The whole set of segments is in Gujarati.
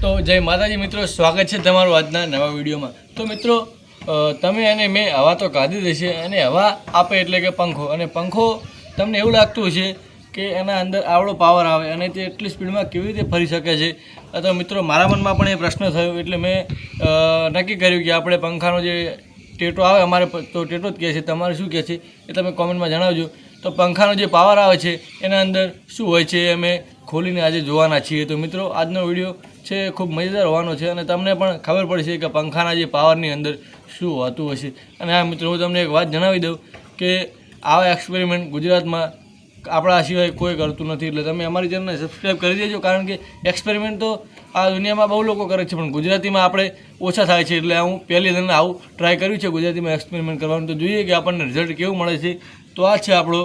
તો જય માતાજી મિત્રો, સ્વાગત છે તમારું આજના નવા વિડીયોમાં। તો મિત્રો તમે અને મેં હવા તો કાઢી દેશે અને હવા આપે એટલે કે પંખો, અને પંખો તમને એવું લાગતું હશે કે એના અંદર આવડો પાવર આવે અને તે એટલી સ્પીડમાં કેવી રીતે ફરી શકે છે। તો મિત્રો મારા મનમાં પણ એ પ્રશ્ન થયો, એટલે મેં નક્કી કર્યું કે આપણે પંખાનો જે ટેટો આવે, અમારે તો ટેટો જ કહે છે, તમારે શું કહે છે એ તમે કોમેન્ટમાં જણાવજો। તો પંખાનો જે પાવર આવે છે એના અંદર શું હોય છે એ અમે ખોલીને આજે જોવાના છીએ। તો મિત્રો આજનો વિડીયો છે ખૂબ મજેદાર હોવાનો છે અને તમને પણ ખબર પડશે કે પંખાના જે પાવરની અંદર શું હોતું હશે। અને હા મિત્રો, હું તમને એક વાત જણાવી દઉં કે આવા એક્સપેરિમેન્ટ ગુજરાતમાં આપણા સિવાય કોઈ કરતું નથી, એટલે તમે અમારી ચેનલને સબસ્ક્રાઈબ કરી દેજો, કારણ કે એક્સપેરિમેન્ટ તો આ દુનિયામાં બહુ લોકો કરે છે, પણ ગુજરાતીમાં આપણે ઓછા થાય છે, એટલે હું પહેલી દિન આવું ટ્રાય કર્યું છે ગુજરાતીમાં એક્સપેરિમેન્ટ કરવાનું। તો જોઈએ કે આપણને રિઝલ્ટ કેવું મળે છે। તો આ છે આપણો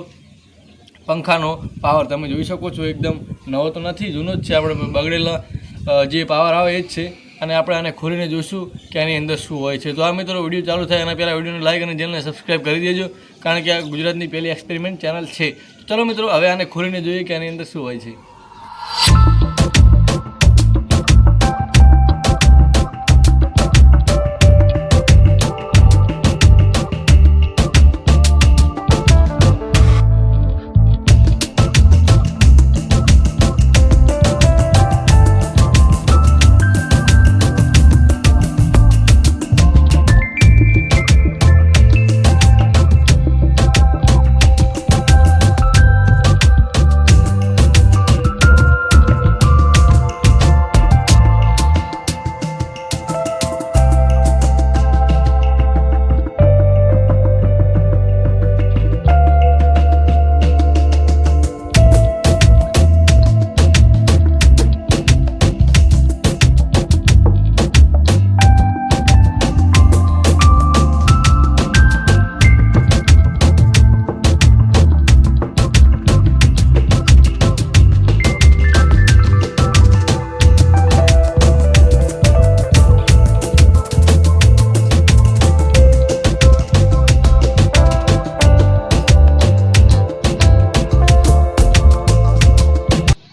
પંખાનો પાવર, તમે જોઈ શકો છો, એકદમ નવો તો નથી, જૂનો જ છે, આપણે બગડેલા જે પાવર આવે એ જ છે। અને આપણે આને ખોલીને જોઈશું કે આની અંદર શું હોય છે। તો આ મિત્રો વિડીયો ચાલુ થાય એના પહેલાં વિડીયોને લાઈક અને ચેનલને સબસ્ક્રાઈબ કરી દેજો, કારણ કે આ ગુજરાતની પહેલી એક્સપેરિમેન્ટ ચેનલ છે। તો ચલો મિત્રો, હવે આને ખોલીને જોઈએ કે આની અંદર શું હોય છે।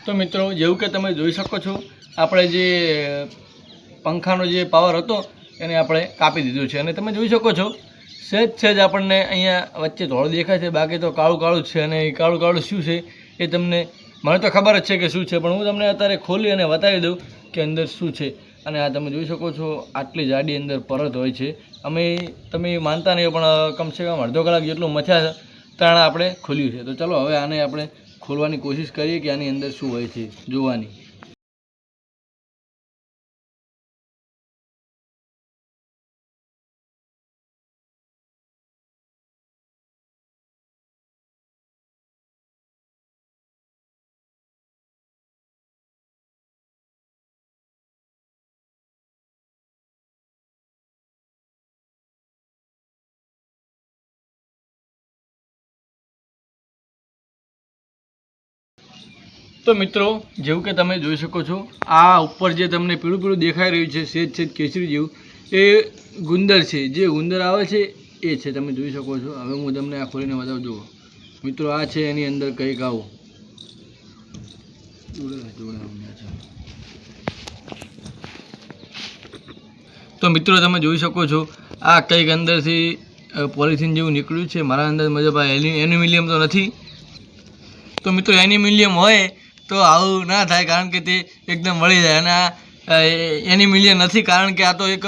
તો મિત્રો જેવું કે તમે જોઈ શકો છો, આપણે જે પંખાનો જે પાવર હતો એને આપણે કાપી દીધું છે, અને તમે જોઈ શકો છો સહેજ આપણને અહીંયા વચ્ચે ધોળું દેખાય છે, બાકી તો કાળું કાળું જ છે। અને એ કાળું કાળું શું છે એ તમને, મને તો ખબર જ છે કે શું છે, પણ હું તમને અત્યારે ખોલી અને બતાવી દઉં કે અંદર શું છે। અને આ તમે જોઈ શકો છો, આટલી જાડી અંદર પરત હોય છે। તમે માનતા નહીં, પણ કમસે કમ અડધો કલાક જેટલું મથ્યા તાણા આપણે ખોલ્યું છે। તો ચલો હવે આને આપણે ખોલવાની કોશિશ કરીએ કે આની અંદર શું હોય છે જોવાની। તો મિત્રો જેવું કે તમે જોઈ શકો છો, આ ઉપર જે તમને પીળું પીળું દેખાઈ રહ્યું છે, સહેજ કેસરી જેવું, એ ગુંદર છે, જે ગુંદર આવે છે એ છે, તમે જોઈ શકો છો। હવે હું તમને આ ખોલીને બતાવું, જુઓ મિત્રો, આ છે એની અંદર કંઈક આવું। તો મિત્રો તમે જોઈ શકો છો, આ કંઈક અંદરથી પોલિથીન જેવું નીકળ્યું છે। મારા અંદાજ મુજબ આ એલ્યુમિનિયમ તો નથી। તો મિત્રો એલ્યુમિનિયમ હોય તો આવું ના થાય, કારણ કે તે એકદમ વળી જાય, અને આ એલ્યુમિનિયમ નથી, કારણ કે આ તો એક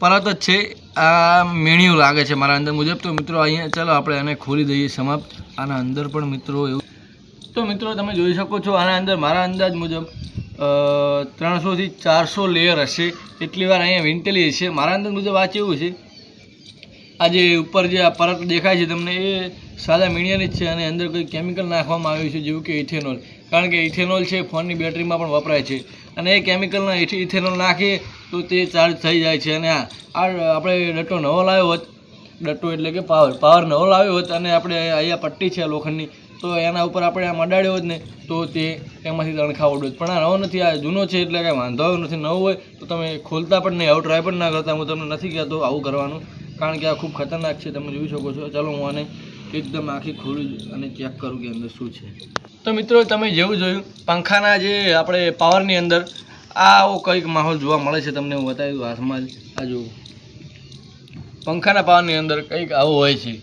પરત જ છે, આ મેણિયું લાગે છે મારા અંદર મુજબ। તો મિત્રો અહીંયા ચાલો આપણે આને ખોલી દઈએ સમાપ્ત। આના અંદર પણ મિત્રો એવું, તો મિત્રો તમે જોઈ શકો છો, આના અંદર મારા અંદાજ મુજબ 300 થી 400 લેયર હશે, એટલી વાર અહીંયા વીંટેલી હશે મારા અંદાજ મુજબ। આ કેવું છે, આ જે ઉપર જે આ પરત દેખાય છે તમને, એ સાદા મીડિયાની જ છે, અને અંદર કોઈ કેમિકલ નાખવામાં આવ્યું છે, જેવું કે ઇથેનોલ, કારણ કે ઇથેનોલ છે ફોનની બેટરીમાં પણ વપરાય છે, અને એ કેમિકલના ઇથેનોલ નાખીએ તો તે ચાર્જ થઈ જાય છે। અને આ આપણે ડટ્ટો નવો લાવ્યો હોત, ડટ્ટો એટલે કે પાવર નવો લાવ્યો હોત, અને આપણે અહીંયા પટ્ટી છે લોખંડની, તો એના ઉપર આપણે આમ અડાડ્યો હોત ને તો તે એમાંથી તણખા ઉડોત, પણ આ નવો નથી, આ જૂનો છે, એટલે કાંઈ વાંધો આવ્યો નથી। નવો હોય તો તમે ખોલતા પણ નહીં, આવું ટ્રાય પણ ના કરતા। હું તમને નથી કહેતો આવું કરવાનું, કારણ કે આ ખૂબ ખતરનાક છે, તમે જોઈ શકો છો। ચાલો હું આને એકદમ આખી ખોલું અને ચેક કરું કે અંદર શું છે। તો મિત્રો તમે જેવું જોયું, પંખાના જે આપણે પાવરની અંદર આવો કંઈક માહોલ જોવા મળે છે. તમને હું બતાવી દઉં હાથમાં જ. આ જુઓ પંખાના પાવરની અંદર કંઈક આવું હોય છે.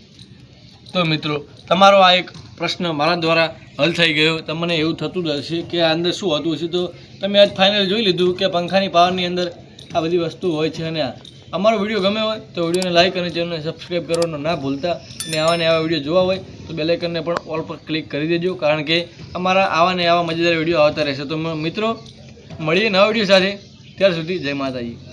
તો મિત્રો તમારો આ એક પ્રશ્ન મારા દ્વારા હલ થઈ ગયો. તમને એવું થતું જ હશે કે આ અંદર શું હોતું હશે, તો તમે આજ ફાઇનલ જોઈ લીધું કે પંખાની પાવરની અંદર આ બધી વસ્તુ હોય છે. અને અમારો વિડીયો ગમે હોય તો વિડીયોને લાઇક અને ચેનલને સબસ્ક્રાઈબ કરવાનું ના ભૂલતા. અને આવા વિડીયો જોવા હોય તો બેલ આઇકનને પણ ઓલ પર ક્લિક કરી દેજો, કારણ કે અમારા આવા મજેદાર વિડીયો આવતા રહેશે. તો મિત્રો મળીએ નવા વિડીયો સાથે. ત્યાર સુધી જય માતાજી.